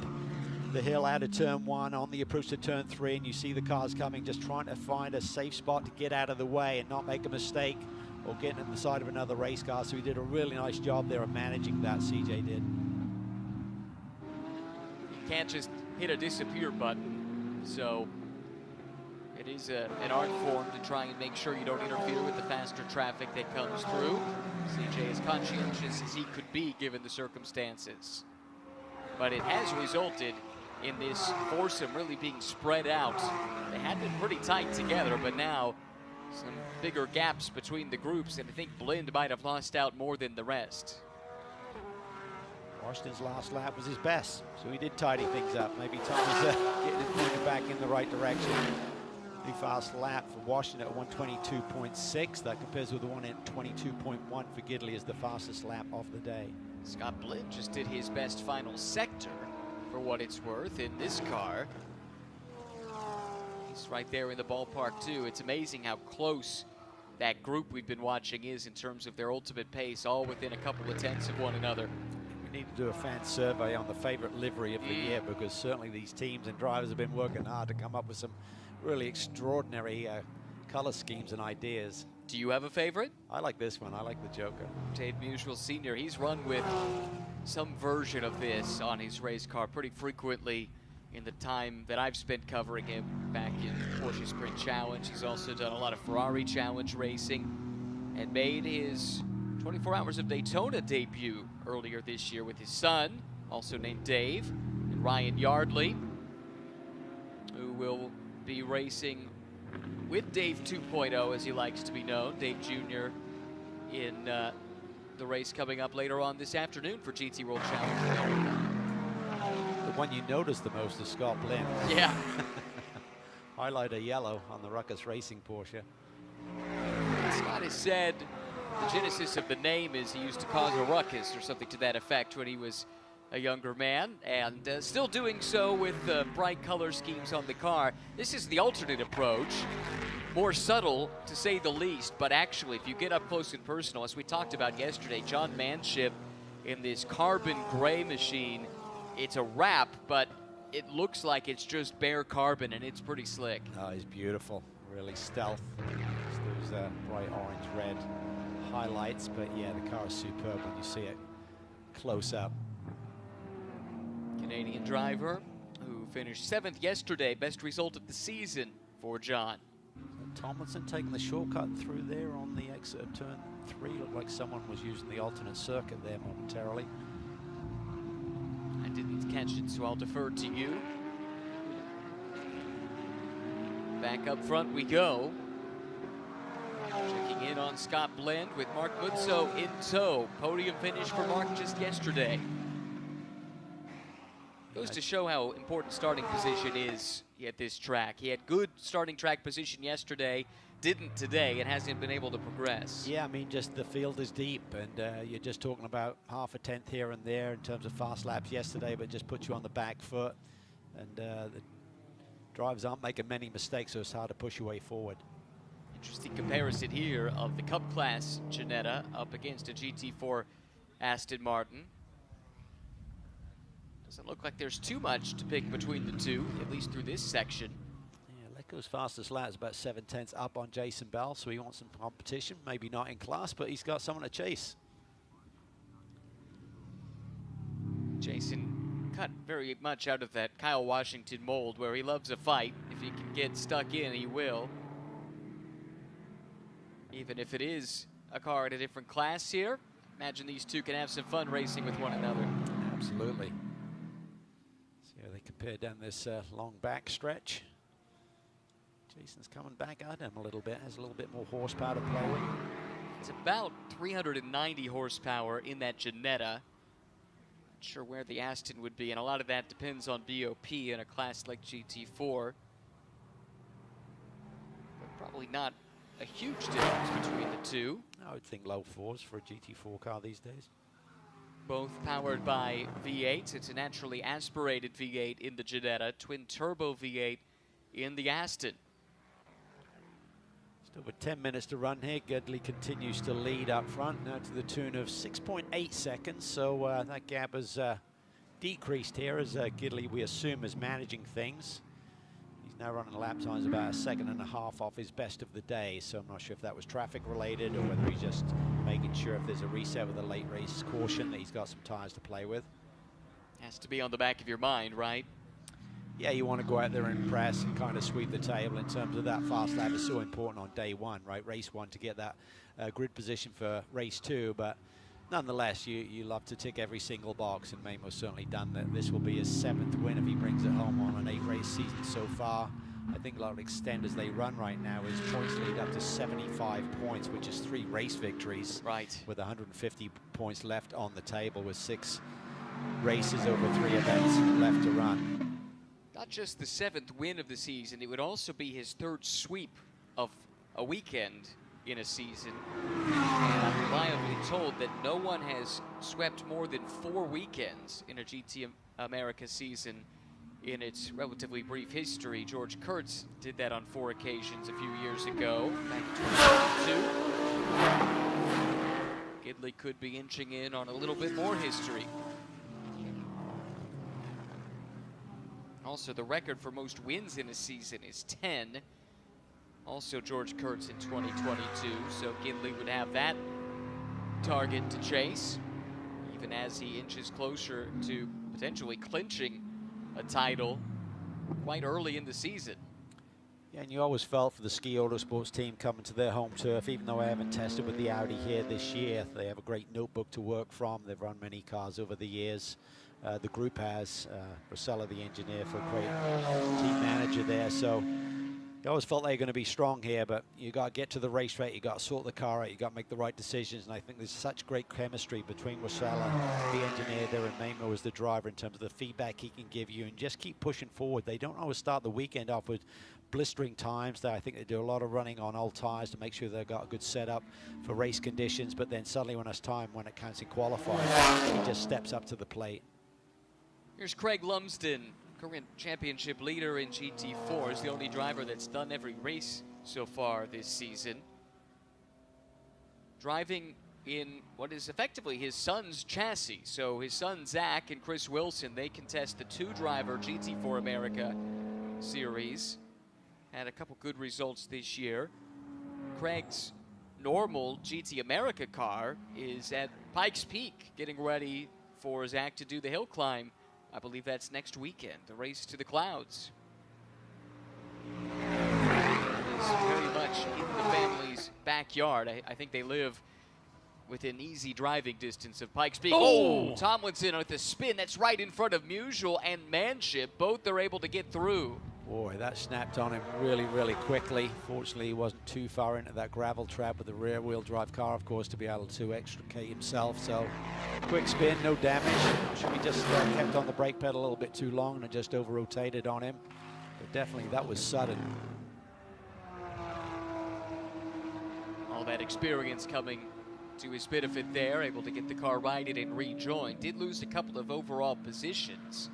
the hill out of turn 1 on the approach to turn 3, and you see the cars coming, just trying to find a safe spot to get out of the way and not make a mistake or getting at the side of another race car. So he did a really nice job there of managing that, CJ did. You can't just hit a disappear button. So it is an art form to try and make sure you don't interfere with the faster traffic that comes through. CJ is conscientious as he could be given the circumstances. But it has resulted in this foursome really being spread out. They had been pretty tight together, but now some bigger gaps between the groups, and I think Blind might have lost out more than the rest. Washington's last lap was his best, so he did tidy things up. Maybe Tom was getting it pointed back in the right direction. Pretty fast lap for Washington at 122.6. That compares with the one at 22.1 for Gidley as the fastest lap of the day. Scott Blind just did his best final sector, for what it's worth, in this car. He's right there in the ballpark too. It's amazing how close that group we've been watching is in terms of their ultimate pace, all within a couple of tenths of one another. We need to do a fan survey on the favorite livery of the year, because certainly these teams and drivers have been working hard to come up with some really extraordinary color schemes and ideas. Do you have a favorite? I like this one. I like the Joker. Dave Musial Sr., he's run with some version of this on his race car pretty frequently in the time that I've spent covering him back in Porsche Sprint Challenge. He's also done a lot of Ferrari Challenge racing and made his 24 Hours of Daytona debut earlier this year with his son, also named Dave, and Ryan Yardley, who will be racing with Dave 2.0, as he likes to be known, Dave Jr. in the race coming up later on this afternoon for GT World Challenge America. The one you notice the most is Scott Blinn. Yeah. Highlighter yellow on the Ruckus Racing Porsche. Scott has said the genesis of the name is he used to cause a ruckus or something to that effect when he was a younger man, and still doing so with bright color schemes on the car. This is the alternate approach, more subtle to say the least, but actually if you get up close and personal, as we talked about yesterday, John Manship in this carbon gray machine, it's a wrap, but it looks like it's just bare carbon, and it's pretty slick. Oh, he's beautiful, really stealth. There's those bright orange-red highlights, but yeah, the car is superb when you see it close up. Canadian driver who finished 7th yesterday, best result of the season for John. Tomlinson taking the shortcut through there on the exit of turn 3. Looked like someone was using the alternate circuit there momentarily. I didn't catch it, so I'll defer to you. Back up front we go. Checking in on Scott Blend with Mark Mutso in tow. Podium finish for Mark just yesterday. Goes to show how important starting position is at this track. He had good starting track position yesterday, didn't today, and hasn't been able to progress. Yeah, I mean, just the field is deep, and you're just talking about half a tenth here and there in terms of fast laps yesterday, but just puts you on the back foot, and the drivers aren't making many mistakes, so it's hard to push your way forward. Interesting comparison here of the Cup Class Ginetta up against a GT4 Aston Martin. Doesn't look like there's too much to pick between the two, at least through this section. Yeah, Leco's fastest lap is about 7/10 up on Jason Bell, so he wants some competition. Maybe not in class, but he's got someone to chase. Jason cut very much out of that Kyle Washington mold where he loves a fight. If he can get stuck in, he will. Even if it is a car in a different class here, imagine these two can have some fun racing with one another. Absolutely. See how they compare down this long back stretch. Jason's coming back at him a little bit, has a little bit more horsepower to play with. It's about 390 horsepower in that Ginetta. Not sure where the Aston would be, and a lot of that depends on BOP in a class like GT4. But probably not a huge difference between the two. I would think low fours for a GT4 car these days. Both powered by V8s. It's a naturally aspirated V8 in the Ginetta, twin turbo V8 in the Aston. Still with 10 minutes to run here. Gidley continues to lead up front, now to the tune of 6.8 seconds. So that gap has decreased here as Gidley, we assume, is managing things. He's now running lap times about 1.5 seconds off his best of the day. So I'm not sure if that was traffic related or whether he's just making sure if there's a reset with a late race caution that he's got some tires to play with. Has to be on the back of your mind, right? Yeah, you want to go out there and press and kind of sweep the table in terms of that fast lap. Is so important on day one, right? Race one to get that grid position for race two, but nonetheless, you love to tick every single box, and Maimo's certainly done that. This will be his 7th win if he brings it home on an 8-race season so far. I think a lot of extenders they run right now is points lead up to 75 points, which is 3 race victories. Right. With 150 points left on the table with 6 races over 3 events left to run. Not just the 7th win of the season, it would also be his 3rd sweep of a weekend in a season. And I'm reliably told that no one has swept more than 4 weekends in a GT America season in its relatively brief history. George Kurtz did that on 4 occasions a few years ago, back in 2022. Gidley could be inching in on a little bit more history. Also, the record for most wins in a season is 10. Also George Kurtz in 2022, so Gidley would have that target to chase, even as he inches closer to potentially clinching a title quite early in the season. Yeah, and you always felt for the Ski Autosports team coming to their home turf, even though I haven't tested with the Audi here this year, they have a great notebook to work from. They've run many cars over the years. The group has Rosella, the engineer, for a great team manager there. So You always felt they were going to be strong here, but you got to get to the racetrack, you got to sort the car out, you got to make the right decisions, and I think there's such great chemistry between Rosella, the engineer there, and Mamo as the driver in terms of the feedback he can give you, and just keep pushing forward. They don't always start the weekend off with blistering times. I think they do a lot of running on old tires to make sure they've got a good setup for race conditions, but then suddenly when it's time, when it counts in qualifying, he just steps up to the plate. Here's Craig Lumsden, current championship leader in GT4, is the only driver that's done every race so far this season. Driving in what is effectively his son's chassis. So his son Zach and Chris Wilson, they contest the 2-driver GT4 America series. Had a couple good results this year. Craig's normal GT America car is at Pikes Peak, getting ready for Zach to do the hill climb. I believe that's next weekend, the race to the clouds. It is very much in the family's backyard. I think they live within easy driving distance of Pikes Peak. Oh! Tomlinson with a spin. That's right in front of Musial and Manship. Both are able to get through. Boy, that snapped on him really, really quickly. Fortunately, he wasn't too far into that gravel trap with the rear-wheel drive car, of course, to be able to extricate himself. So, quick spin, no damage. Should be just kept on the brake pedal a little bit too long and it just over-rotated on him. But definitely, that was sudden. All that experience coming to his benefit there, able to get the car righted and rejoined. Did lose a couple of overall positions.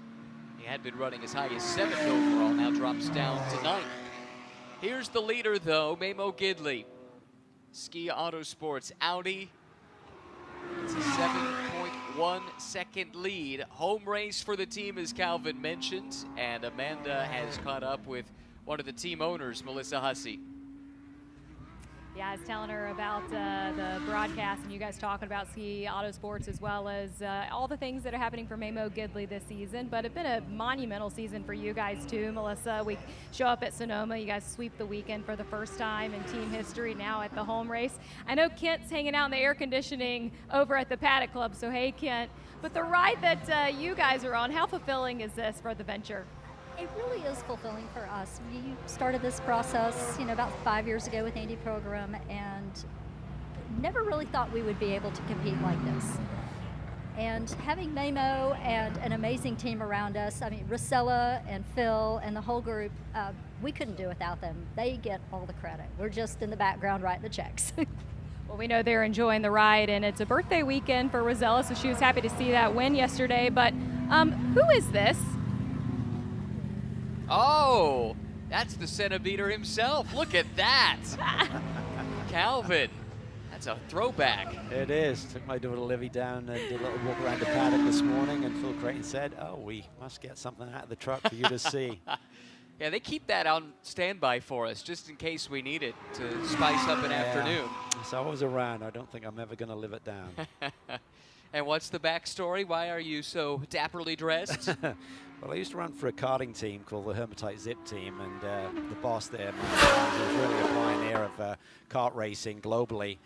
He had been running as high as 7th overall, now drops down to 9th. Here's the leader, though, Mamo Gidley. Ski Autosports Audi. It's a 7.1 second lead. Home race for the team, as Calvin mentioned, and Amanda has caught up with one of the team owners, Melissa Hussey. Yeah, I was telling her about the broadcast and you guys talking about Ski Autosports as well as all the things that are happening for Mamo Gidley this season. But it's been a monumental season for you guys too, Melissa. We show up at Sonoma. You guys sweep the weekend for the first time in team history now at the home race. I know Kent's hanging out in the air conditioning over at the Paddock Club, so hey, Kent. But the ride that you guys are on, how fulfilling is this for the venture? It really is fulfilling for us. We started this process, about 5 years ago with Andy Program, and never really thought we would be able to compete like this. And having Mamo and an amazing team around us, I mean, Rosella and Phil and the whole group, we couldn't do without them. They get all the credit. We're just in the background writing the checks. Well, we know they're enjoying the ride, and it's a birthday weekend for Rosella, so she was happy to see that win yesterday. But who is this? Oh, that's the centimeter himself. Look at that. Calvin, that's a throwback. It is. Took my daughter Livy down and did a little walk around the paddock this morning, and Phil Creighton said, oh, we must get something out of the truck for you to see. Yeah, they keep that on standby for us just in case we need it to spice up an afternoon. So I was around. I don't think I'm ever going to live it down. And what's the backstory? Why are you so dapperly dressed? Well, I used to run for a karting team called the Hermitite Zip Team, and the boss there, who was really a pioneer of kart racing globally,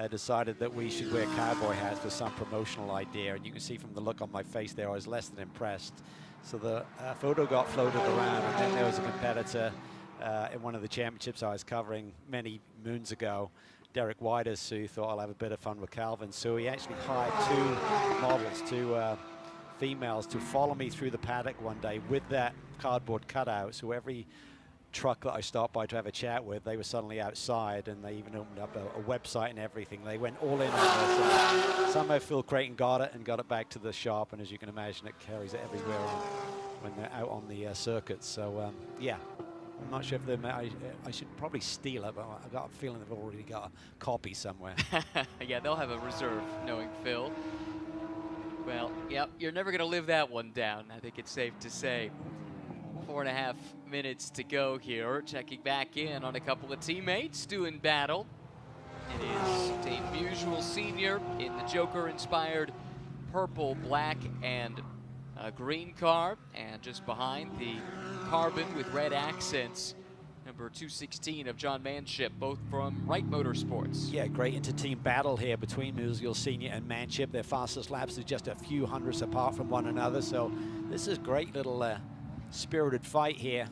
decided that we should wear cowboy hats for some promotional idea. And you can see from the look on my face there, I was less than impressed. So the photo got floated around, and then there was a competitor in one of the championships I was covering many moons ago, Derek Whitus, who thought I'll have a bit of fun with Calvin. So he actually hired 2 models, 2 females, to follow me through the paddock one day with that cardboard cutout. So every truck that I stopped by to have a chat with, they were suddenly outside, and they even opened up a website and everything. They went all in on this. And somehow Phil Creighton got it and got it back to the shop, and as you can imagine, it carries it everywhere when they're out on the circuits. So yeah, I'm not sure if they're, I should probably steal it, but I've got a feeling they've already got a copy somewhere. Yeah, they'll have a reserve, knowing Phil. Well, yep, you're never going to live that one down, I think it's safe to say. 4.5 minutes to go here. Checking back in on a couple of teammates doing battle. It is Dave Musial Sr. in the Joker-inspired purple, black, and green car. And just behind, the carbon with red accents, number 216 of John Manship, both from Wright Motorsports. Yeah, great inter-team battle here between Musial Sr. and Manship. Their fastest laps are just a few hundredths apart from one another, so this is great little spirited fight here.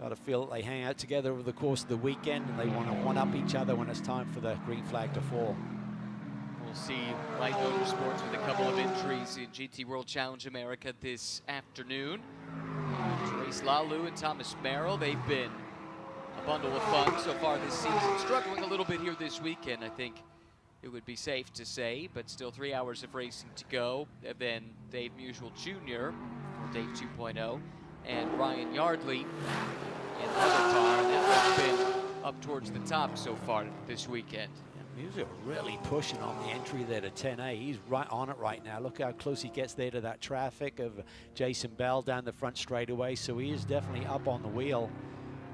Got to feel that they hang out together over the course of the weekend, and they want to one-up each other when it's time for the green flag to fall. We'll see Light Motorsports with a couple of entries in GT World Challenge America this afternoon. Trace Lalu and Thomas Merrill, they've been a bundle of fun so far this season. Struggling a little bit here this weekend, I think it would be safe to say, but still 3 hours of racing to go. And then Dave Musial Jr., or Dave 2.0, and Ryan Yardley in the other car, and that one's been up towards the top so far this weekend. Musial really pushing on the entry there to 10A. He's right on it right now. Look how close he gets there to that traffic of Jason Bell down the front straightaway. So he is definitely up on the wheel.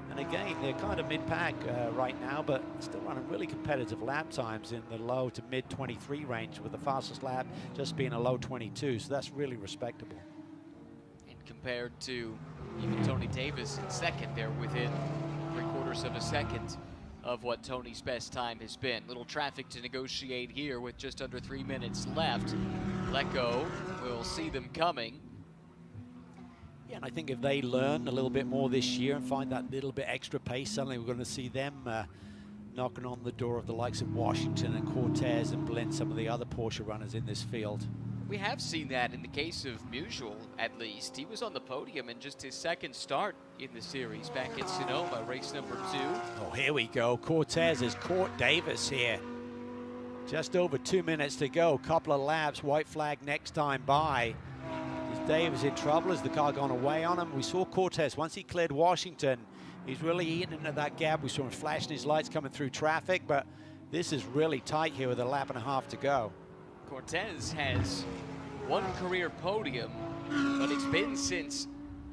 And again, they're kind of mid-pack right now, but still running really competitive lap times in the low to mid 23 range, with the fastest lap just being a low 22. So that's really respectable. And compared to even Tony Davis in second, they're within 3/4 of a second of what Tony's best time has been. Little traffic to negotiate here with just under 3 minutes left. Lecco will see them coming. Yeah, and I think if they learn a little bit more this year and find that little bit extra pace, suddenly we're going to see them knocking on the door of the likes of Washington and Cortez and Blinn, some of the other Porsche runners in this field. We have seen that in the case of Musial, at least. He was on the podium in just his second start in the series back at Sonoma, race number 2. Oh, here we go. Cortez has caught Davis here. Just over 2 minutes to go. Couple of laps. White flag next time by. Is Davis in trouble? Has the car gone away on him? We saw Cortez, once he cleared Washington, he's really eating into that gap. We saw him flashing his lights coming through traffic, but this is really tight here with a lap and a half to go. Cortez has one career podium, but it's been since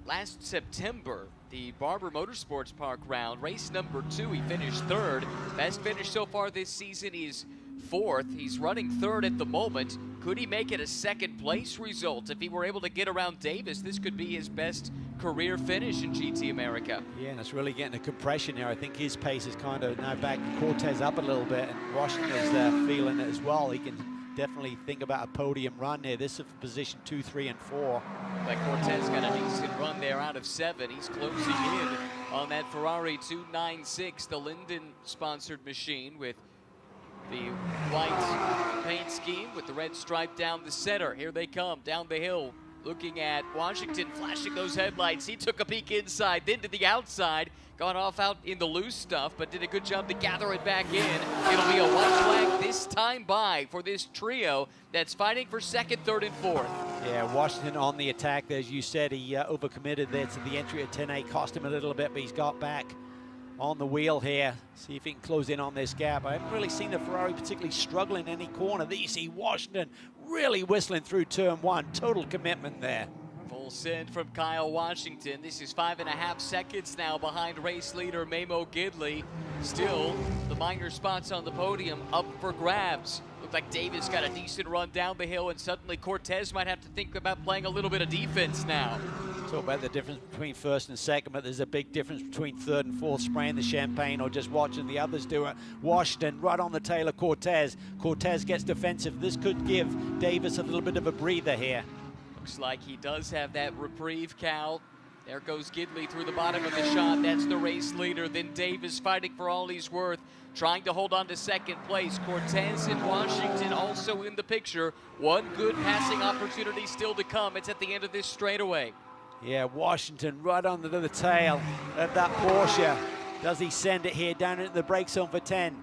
last September, the Barber Motorsports Park round, race number 2. He finished 3rd. Best finish so far this season is 4th. He's running 3rd at the moment. Could he make it a second place result? If he were able to get around Davis, this could be his best career finish in GT America. Yeah, and it's really getting a compression here. I think his pace is kind of now back Cortez up a little bit, and Washington is feeling it as well. He can definitely think about a podium run here. This is position 2, 3, and 4. Like Cortez got a decent run there out of 7. He's closing in on that Ferrari 296, the Linden-sponsored machine with the white paint scheme with the red stripe down the center. Here they come down the hill, looking at Washington flashing those headlights. He took a peek inside, then to the outside, got off out in the loose stuff, but did a good job to gather it back in. It'll be a white flag this time by for this trio that's fighting for 2nd, 3rd, and 4th. Yeah, Washington on the attack. As you said, he overcommitted there to the entry at 10A, cost him a little bit, but he's got back on the wheel here. See if he can close in on this gap. I haven't really seen the Ferrari particularly struggle in any corner. There you see Washington really whistling through turn 1. Total commitment there. Full send from Kyle Washington. This is 5.5 seconds now behind race leader Memo Gidley. Still, the minor spots on the podium up for grabs. Looked like Davis got a decent run down the hill, and suddenly Cortez might have to think about playing a little bit of defense now. Talk about the difference between 1st and 2nd, but there's a big difference between 3rd and 4th, spraying the champagne or just watching the others do it. Washington right on the tail of Cortez. Cortez gets defensive. This could give Davis a little bit of a breather here. Looks like he does have that reprieve, Cal. There goes Gidley through the bottom of the shot. That's the race leader. Then Davis fighting for all he's worth, trying to hold on to 2nd place. Cortez and Washington also in the picture. One good passing opportunity still to come. It's at the end of this straightaway. Yeah, Washington right under the tail of that Porsche. Does he send it here down into the brake zone for 10?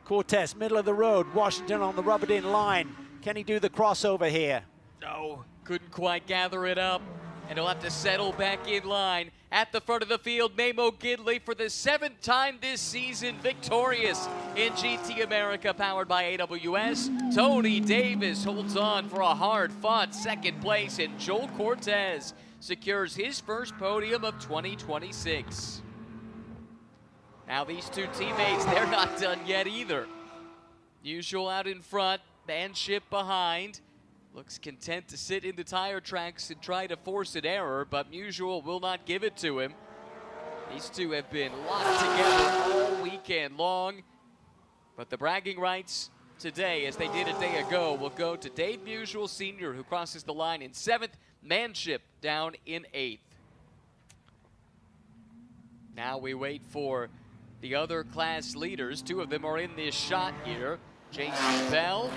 Cortez, middle of the road. Washington on the rubbered in line. Can he do the crossover here? No, couldn't quite gather it up. And he'll have to settle back in line. At the front of the field, Memo Gidley for the 7th time this season, victorious in GT America, powered by AWS. Tony Davis holds on for a hard-fought 2nd place, and Joel Cortez secures his first podium of 2026. Now these two teammates, they're not done yet either. Musial out in front, Manship behind. Looks content to sit in the tire tracks and try to force an error, but Musial will not give it to him. These two have been locked together all weekend long, but the bragging rights today, as they did a day ago, will go to Dave Musial Sr., who crosses the line in 7th, Manship down in 8th. Now we wait for the other class leaders. Two of them are in this shot here. Jason Bell,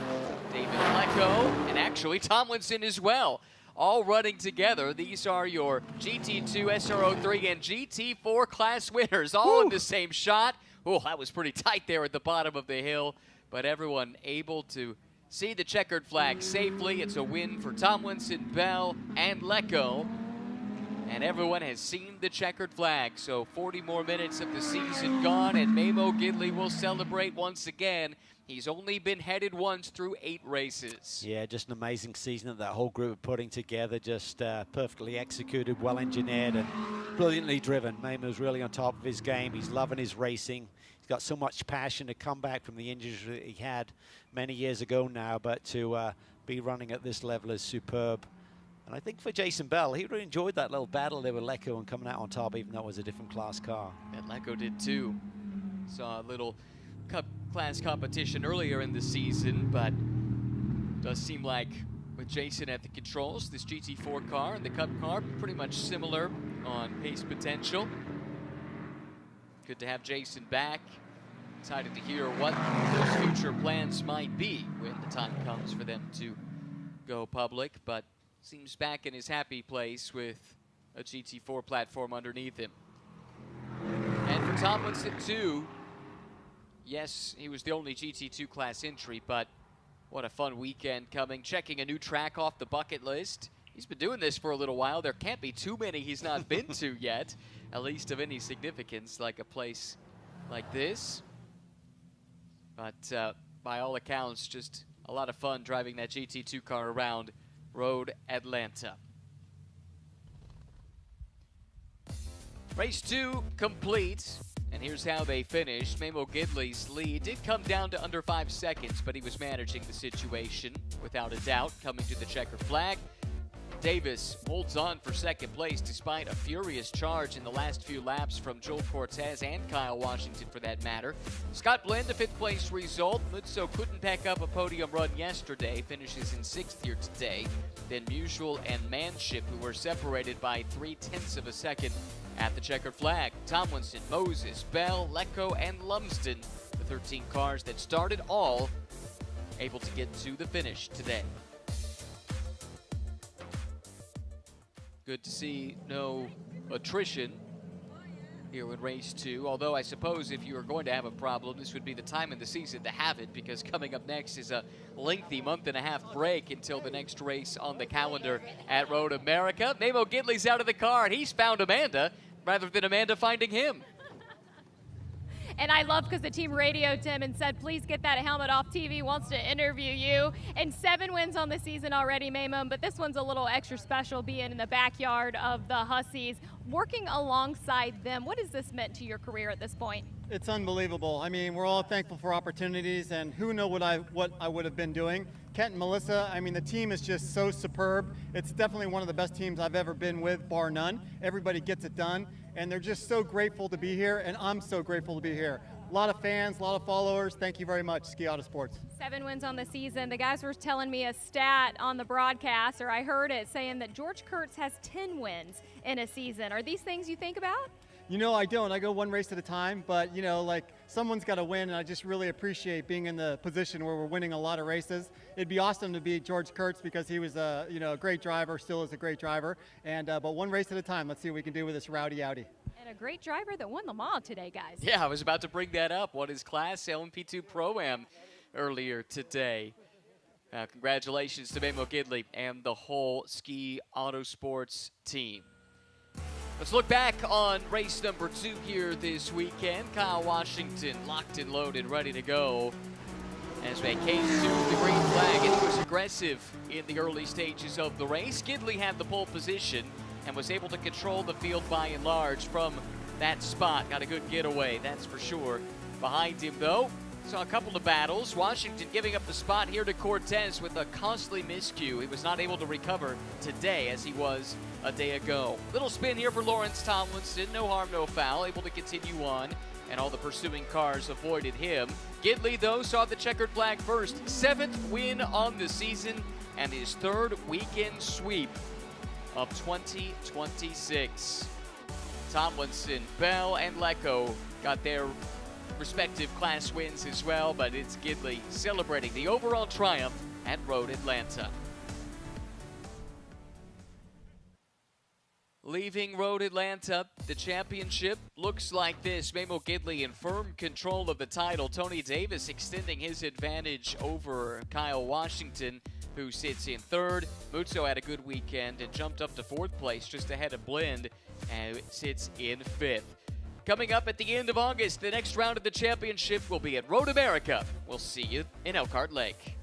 David Lecco, and actually Tomlinson as well. All running together. These are your GT2, SRO3, and GT4 class winners, all in the same shot. Oh, that was pretty tight there at the bottom of the hill, but everyone able to see the checkered flag safely. It's a win for Tomlinson, Bell, and Lecco. And everyone has seen the checkered flag. So 40 more minutes of the season gone, and Memo Gidley will celebrate once again. He's only been headed once through 8 races. Yeah, just an amazing season that whole group are putting together. Just perfectly executed, well engineered, and brilliantly driven. Memo's really on top of his game. He's loving his racing. He's got so much passion to come back from the injuries that he had many years ago now, but to be running at this level is superb. And I think for Jason Bell, he really enjoyed that little battle there with Lecco and coming out on top, even though it was a different class car. And Lecco did too. Saw a little Cup class competition earlier in the season, but does seem like with Jason at the controls, this GT4 car and the Cup car pretty much similar on pace potential. Good to have Jason back. Excited to hear what those future plans might be when the time comes for them to go public, but seems back in his happy place with a GT4 platform underneath him. And for Tomlinson too, yes, he was the only GT2 class entry, but what a fun weekend coming. Checking a new track off the bucket list. He's been doing this for a little while. There can't be too many he's not been to yet, at least of any significance, like a place like this. But by all accounts, just a lot of fun driving that GT2 car around Road Atlanta. Race 2 complete. And here's how they finished. Memo Gidley's lead did come down to under 5 seconds, but he was managing the situation without a doubt, coming to the checkered flag. Davis holds on for second place despite a furious charge in the last few laps from Joel Cortez and Kyle Washington for that matter. Scott Blend, a 5th place result. Mutso couldn't pack up a podium run yesterday, finishes in 6th here today. Then Musial and Manship, who were separated by 0.3 of a second at the checkered flag. Tomlinson, Moses, Bell, Lecco, and Lumsden, the 13 cars that started all able to get to the finish today. Good to see no attrition here in race 2, although I suppose if you are going to have a problem, this would be the time in the season to have it, because coming up next is a lengthy month-and-a-half break until the next race on the calendar at Road America. Memo Gidley's out of the car, and he's found Amanda rather than Amanda finding him. And I love because the team radioed him and said, please get that helmet off TV, wants to interview you. And 7 wins on the season already, Memo, but this one's a little extra special being in the backyard of the Hussies. Working alongside them, what has this meant to your career at this point? It's unbelievable. I mean, we're all thankful for opportunities, and who knows what I would have been doing. Kent and Melissa, I mean, the team is just so superb. It's definitely one of the best teams I've ever been with, bar none. Everybody gets it done, and they're just so grateful to be here, and I'm so grateful to be here. A lot of fans, a lot of followers. Thank you very much, Ski Auto Sports. 7 wins on the season. The guys were telling me a stat on the broadcast, or I heard it, saying that George Kurtz has 10 wins in a season. Are these things you think about? You know, I don't. I go one race at a time, but, you know, like, someone's got to win, and I just really appreciate being in the position where we're winning a lot of races. It'd be awesome to beat George Kurtz because he was a, you know, a great driver, still is a great driver. And but one race at a time. Let's see what we can do with this rowdy Audi. And a great driver that won the mall today, guys. Yeah, I was about to bring that up. Won his Class LMP2 Pro-Am earlier today. Congratulations to Memo Gidley and the whole Ski Auto Sports team. Let's look back on race number 2 here this weekend. Kyle Washington locked and loaded, ready to go. As they came to the green flag, it was aggressive in the early stages of the race. Gidley had the pole position and was able to control the field by and large from that spot. Got a good getaway, that's for sure. Behind him, though, saw a couple of battles. Washington giving up the spot here to Cortez with a costly miscue. He was not able to recover today as he was a day ago. Little spin here for Lawrence Tomlinson. No harm, no foul. Able to continue on, and all the pursuing cars avoided him. Gidley, though, saw the checkered flag first. 7th win on the season and his 3rd weekend sweep of 2026. Tomlinson, Bell, and Lecco got their respective class wins as well, but it's Gidley celebrating the overall triumph at Road Atlanta. Leaving Road Atlanta, the championship looks like this. Memo Gidley in firm control of the title. Tony Davis extending his advantage over Kyle Washington, who sits in third. Mutso had a good weekend and jumped up to fourth place just ahead of Blend and sits in fifth. Coming up at the end of August, the next round of the championship will be at Road America. We'll see you in Elkhart Lake.